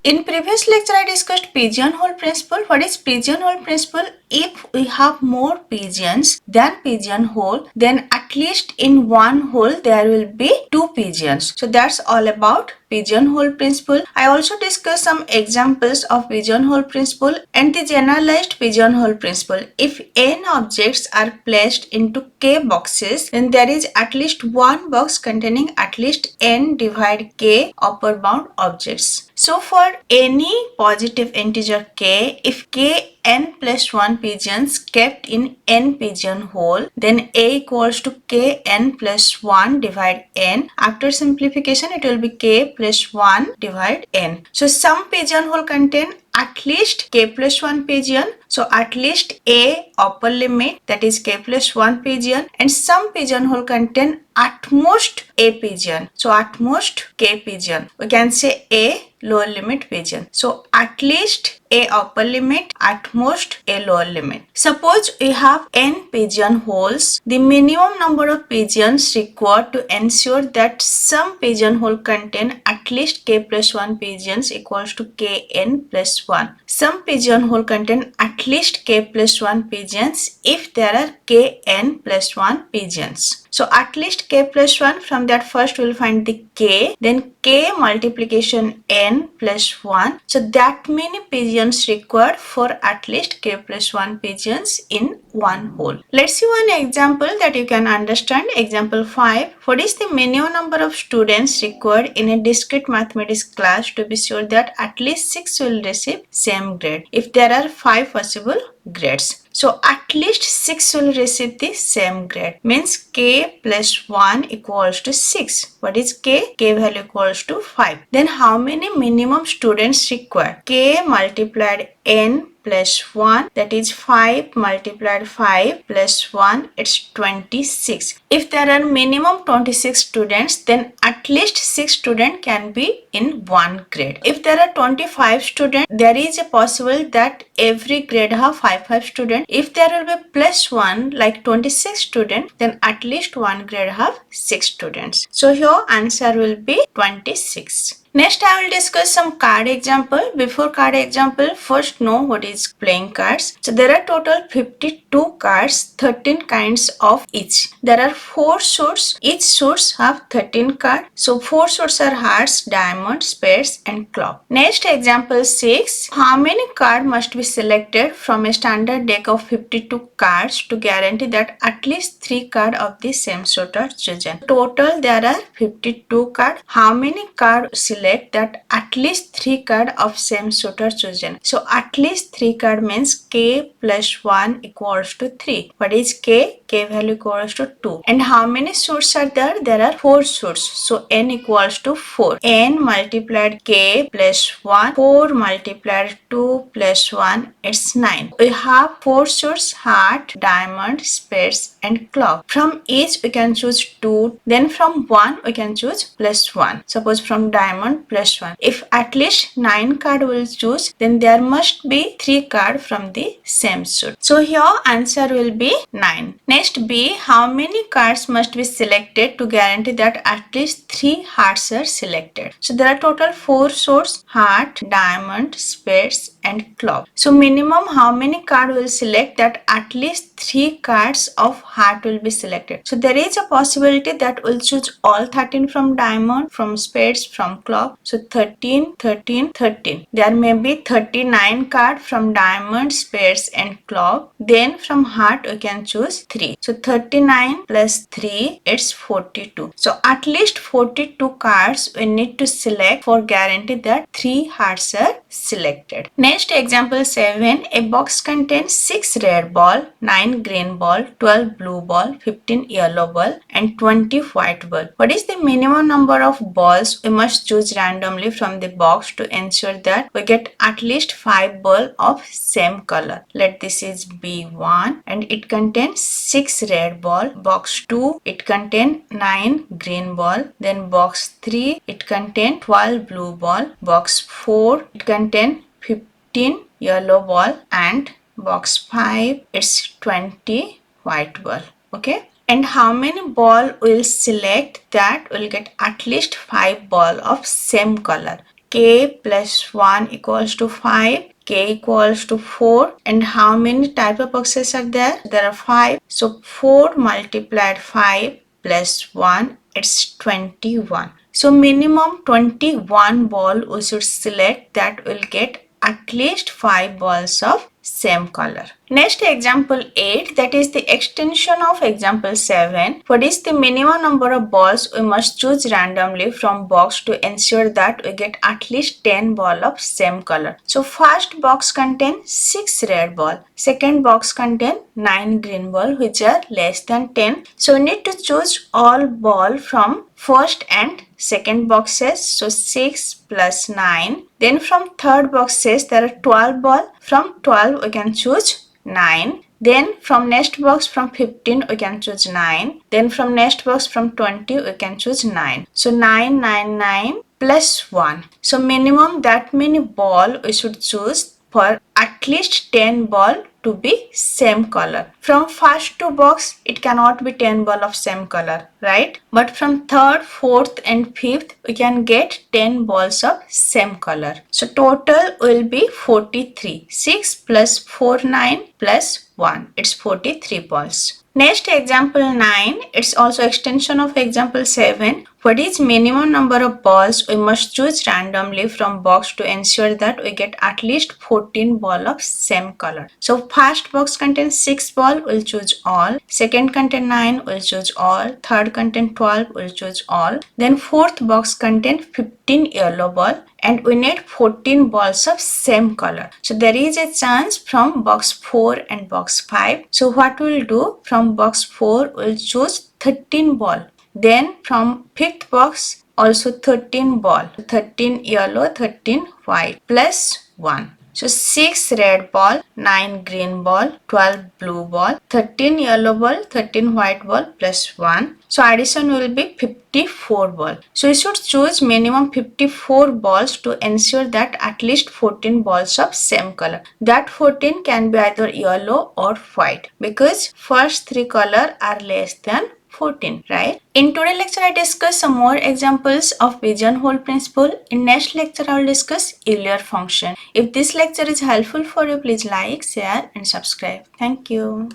In previous lecture, I discussed pigeonhole principle. What is pigeonhole principle? If we have more pigeons than pigeonhole, then at least in one hole there will be two pigeons. So that's all about pigeonhole principle. I also discussed some examples of pigeonhole principle and the generalized pigeonhole principle. If n objects are placed into k boxes, then there is at least one box containing at least n divide k upper bound objects. So for any positive integer k, if k n plus 1 pigeons kept in n pigeonhole, then a equals to k n plus 1 divide n. After simplification, it will be k plus 1 divide n. So some pigeonhole contain at least k plus 1 pigeon. So at least a upper limit, that is k plus 1 pigeon, and some pigeonhole contain at most a pigeon. So at most k pigeon. We can say a lower limit pigeon. So at least a upper limit, at most a lower limit. Suppose we have n pigeonholes. The minimum number of pigeons required to ensure that some pigeonhole contain at least k plus 1 pigeons equals to k n plus 1. Some pigeonhole contain at least k plus 1 pigeons if there are k n plus 1 pigeons. So at least k plus 1, from that first we'll find the k, then k multiplication n plus 1. So that many pigeons required for at least k plus 1 pigeons in one hole. Let's see one example that you can understand. Example 5. What is the minimum number of students required in a discrete mathematics class to be sure that at least 6 will receive same grade if there are 5 possible grades? So at least 6 will receive the same grade. Means k plus 1 equals to 6. What is k? K value equals to 5. Then how many minimum students require? K multiplied n plus 1, that is 5 multiplied 5 plus 1, it's 26. If there are minimum 26 students, then at least 6 students can be in one grade. If there are 25 students, there is a possible that every grade have 5 students. If there will be plus 1 like 26 students, then at least one grade have 6 students. So here answer will be 26. Next, I will discuss some card example. Before card example, first know what is playing cards. So there are total 52 cards, 13 kinds of each. There are 4 suits. Each suits have 13 cards. So 4 suits are hearts, diamonds, spades and club. Next example 6. How many cards must be selected from a standard deck of 52 cards to guarantee that at least 3 cards of the same suit are chosen? Total there are 52 cards. How many cards select that at least 3 cards of same suit are chosen? So at least 3 cards means k plus 1 equals to 3. What is k? K value equals to 2. And how many suits are there? There are 4 suits. So n equals to 4. N multiplied k plus 1. 4 multiplied 2 plus 1. It's 9. We have 4 suits: heart, diamond, spades and club. From each we can choose 2. Then from 1 we can choose plus 1. Suppose from diamond plus 1. If at least 9 cards will choose, then there must be 3 cards from the same suit. So here answer will be 9. Next B. How many cards must be selected to guarantee that at least 3 hearts are selected? So there are total 4 suits: heart, diamond, spades and club. So minimum how many cards will select that at least 3 cards of heart will be selected? So there is a possibility that we'll choose all 13 from diamond, from spades, from club. So 13, 13, 13. There may be 39 cards from diamond, spades and club. Then from heart we can choose 3. So 39 plus 3, it's 42. So at least 42 cards we need to select for guarantee that 3 hearts are selected. Next example 7. A box contains 6 red ball, 9 green ball, 12 blue ball, 15 yellow ball and 20 white ball. What is the minimum number of balls we must choose randomly from the box to ensure that we get at least 5 balls of same color? Let this is B1 and it contains 6 red ball. Box 2, it contains 9 green ball. Then box 3, it contains 12 blue ball. Box 4, it contains 15 yellow ball and box 5, it's 20 white ball. Okay. And how many ball will select that will get at least 5 ball of same color? k plus 1 equals to 5, k equals to 4, and how many type of boxes are there? There are 5. So 4 multiplied 5 plus 1, it's 21. So minimum 21 ball we should select that will get at least 5 balls of same color. Next, example 8, that is the extension of example 7. What is the minimum number of balls we must choose randomly from box to ensure that we get at least 10 ball of same color. So first box contains 6 red ball. Second box contains 9 green ball which are less than 10. So we need to choose all ball from first and second boxes. So 6 plus 9. Then from third boxes there are 12 ball. From 12 we can choose 9. Then from next box from 15 we can choose 9. Then from next box from 20 we can choose 9. So 9, 9, 9 plus 1. So minimum that many ball we should choose for at least 10 ball to be same color. From first two box it cannot be 10 ball of same color, right? But from third, fourth and fifth we can get 10 balls of same color. So total will be 43. 6 plus 4, 9 plus 1. It's 43 balls. Next, example 9, it's also extension of example 7. What is minimum number of balls we must choose randomly from box to ensure that we get at least 14 ball of same color. So first box contains 6 ball, we'll choose all. Second contain 9, we'll choose all. Third contain 12, we'll choose all. Then fourth box contains 15 yellow ball and we need 14 balls of same color. So there is a chance from box 4 and box 5. So what we'll do, from box 4 we'll choose 13 ball. Then from fifth box also 13 ball. 13 yellow, 13 white plus 1. So 6 red ball, 9 green ball, 12 blue ball, 13 yellow ball, 13 white ball plus 1. So addition will be 54 ball. So you should choose minimum 54 balls to ensure that at least 14 balls of same color. That 14 can be either yellow or white because first 3 color are less than 14, right? In today's lecture, I discuss some more examples of pigeonhole principle. In next lecture, I will discuss Euler function. If this lecture is helpful for you, please like, share and subscribe. Thank you.